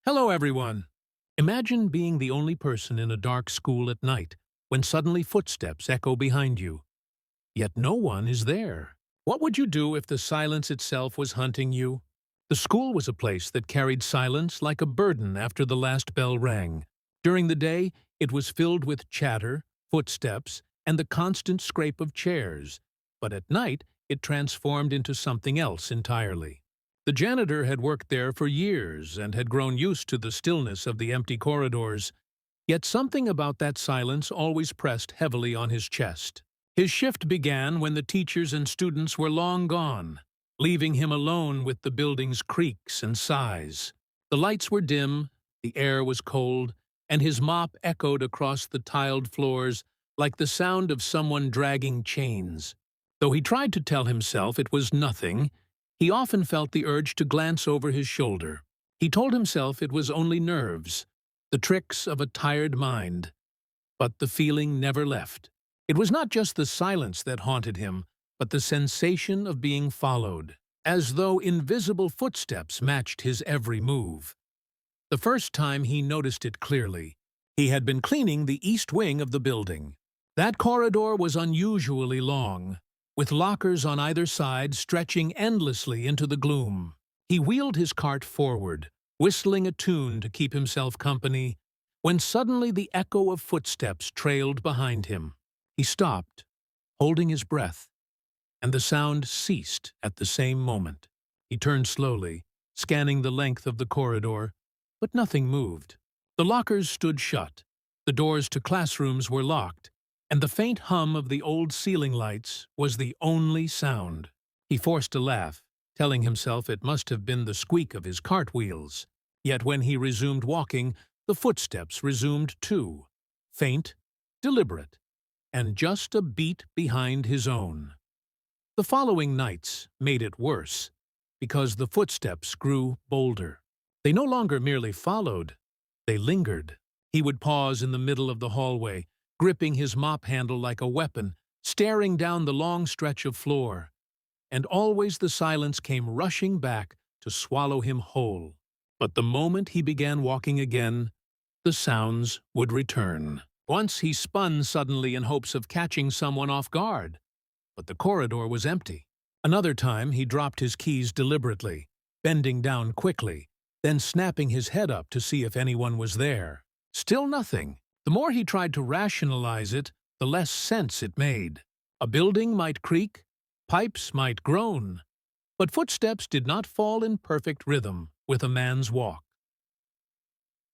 Hello, everyone. Imagine being the only person in a dark school at night when suddenly footsteps echo behind you, yet no one is there. What would you do if the silence itself was hunting you? The school was a place that carried silence like a burden after the last bell rang. During the day, it was filled with chatter, footsteps, and the constant scrape of chairs, but at night it transformed into something else entirely. The janitor had worked there for years and had grown used to the stillness of the empty corridors, yet something about that silence always pressed heavily on his chest. His shift began when the teachers and students were long gone, leaving him alone with the building's creaks and sighs. The lights were dim, the air was cold, and his mop echoed across the tiled floors like the sound of someone dragging chains. Though he tried to tell himself it was nothing, he often felt the urge to glance over his shoulder. He told himself it was only nerves, the tricks of a tired mind. But the feeling never left. It was not just the silence that haunted him, but the sensation of being followed, as though invisible footsteps matched his every move. The first time he noticed it clearly, he had been cleaning the east wing of the building. That corridor was unusually long, with lockers on either side stretching endlessly into the gloom. He wheeled his cart forward, whistling a tune to keep himself company, when suddenly the echo of footsteps trailed behind him. He stopped, holding his breath, and the sound ceased at the same moment. He turned slowly, scanning the length of the corridor, but nothing moved. The lockers stood shut, the doors to classrooms were locked, and the faint hum of the old ceiling lights was the only sound. He forced a laugh, telling himself it must have been the squeak of his cartwheels. Yet when he resumed walking, the footsteps resumed too, faint, deliberate, and just a beat behind his own. The following nights made it worse, because the footsteps grew bolder. They no longer merely followed, they lingered. He would pause in the middle of the hallway, gripping his mop handle like a weapon, staring down the long stretch of floor. And always the silence came rushing back to swallow him whole. But the moment he began walking again, the sounds would return. Once he spun suddenly in hopes of catching someone off guard, but the corridor was empty. Another time he dropped his keys deliberately, bending down quickly, then snapping his head up to see if anyone was there. Still nothing. The more he tried to rationalize it, the less sense it made. A building might creak, pipes might groan, but footsteps did not fall in perfect rhythm with a man's walk.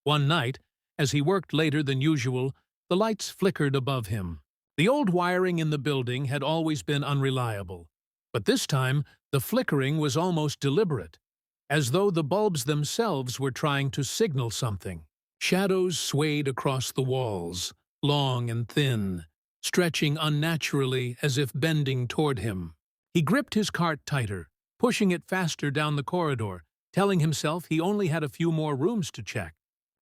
One night, as he worked later than usual, the lights flickered above him. The old wiring in the building had always been unreliable, but this time the flickering was almost deliberate, as though the bulbs themselves were trying to signal something. Shadows swayed across the walls, long and thin, stretching unnaturally as if bending toward him. He gripped his cart tighter, pushing it faster down the corridor, telling himself he only had a few more rooms to check.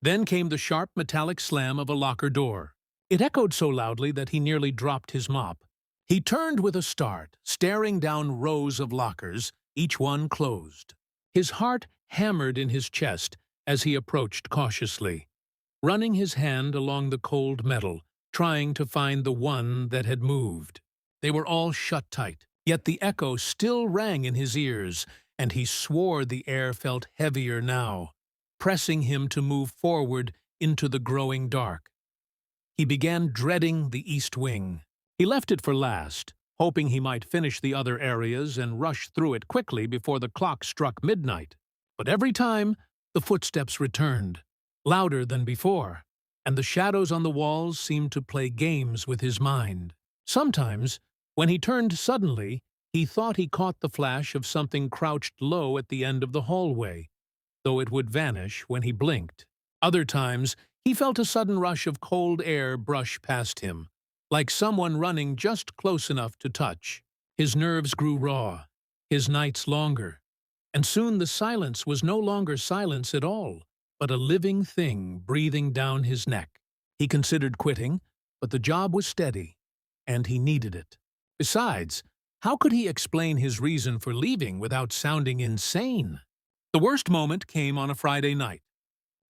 Then came the sharp metallic slam of a locker door. It echoed so loudly that he nearly dropped his mop. He turned with a start, staring down rows of lockers, each one closed. His heart hammered in his chest as he approached cautiously, running his hand along the cold metal, trying to find the one that had moved. They were all shut tight, yet the echo still rang in his ears, and he swore the air felt heavier now, pressing him to move forward into the growing dark. He began dreading the east wing. He left it for last, hoping he might finish the other areas and rush through it quickly before the clock struck midnight. But every time, the footsteps returned, louder than before, and the shadows on the walls seemed to play games with his mind. Sometimes, when he turned suddenly, he thought he caught the flash of something crouched low at the end of the hallway, though it would vanish when he blinked. Other times, he felt a sudden rush of cold air brush past him, like someone running just close enough to touch. His nerves grew raw, his nights longer, and soon the silence was no longer silence at all, but a living thing breathing down his neck. He considered quitting, but the job was steady, and he needed it. Besides, how could he explain his reason for leaving without sounding insane? The worst moment came on a Friday night.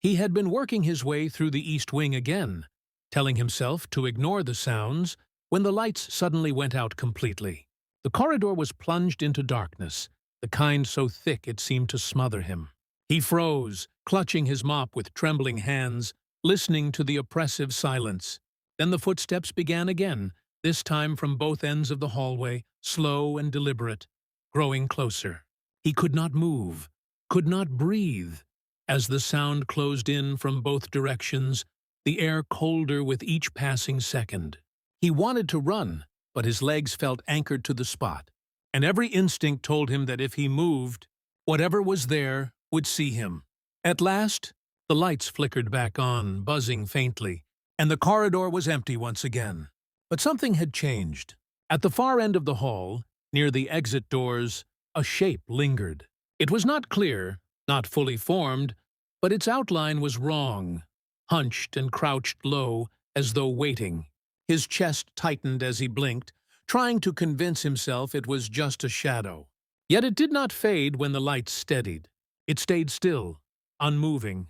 He had been working his way through the east wing again, telling himself to ignore the sounds, when the lights suddenly went out completely. The corridor was plunged into darkness, the kind so thick it seemed to smother him. He froze, clutching his mop with trembling hands, listening to the oppressive silence. Then the footsteps began again, this time from both ends of the hallway, slow and deliberate, growing closer. He could not move, could not breathe. As the sound closed in from both directions, the air colder with each passing second. He wanted to run, but his legs felt anchored to the spot, and every instinct told him that if he moved, whatever was there would see him. At last, the lights flickered back on, buzzing faintly, and the corridor was empty once again. But something had changed. At the far end of the hall, near the exit doors, a shape lingered. It was not clear, not fully formed, but its outline was wrong, hunched and crouched low, as though waiting. His chest tightened as he blinked, trying to convince himself it was just a shadow. Yet it did not fade when the lights steadied. It stayed still, unmoving,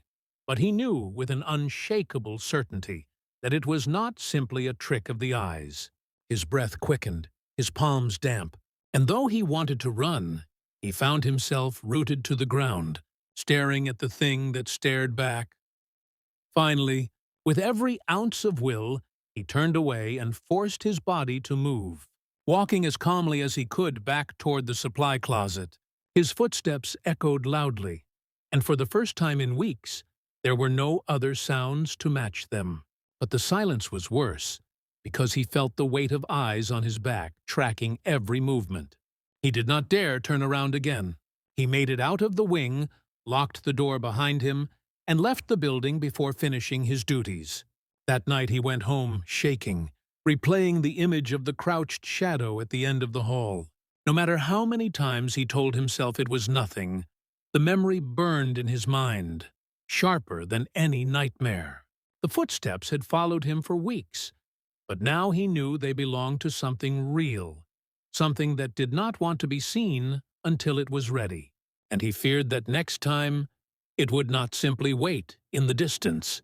but he knew with an unshakable certainty that it was not simply a trick of the eyes. His breath quickened, his palms damp, and though he wanted to run, he found himself rooted to the ground, staring at the thing that stared back. Finally, with every ounce of will, he turned away and forced his body to move. Walking as calmly as he could back toward the supply closet, his footsteps echoed loudly, and for the first time in weeks, there were no other sounds to match them. But the silence was worse, because he felt the weight of eyes on his back, tracking every movement. He did not dare turn around again. He made it out of the wing, locked the door behind him, and left the building before finishing his duties. That night he went home, shaking, replaying the image of the crouched shadow at the end of the hall. No matter how many times he told himself it was nothing, the memory burned in his mind, sharper than any nightmare. The footsteps had followed him for weeks, but now he knew they belonged to something real, something that did not want to be seen until it was ready. And he feared that next time, it would not simply wait in the distance,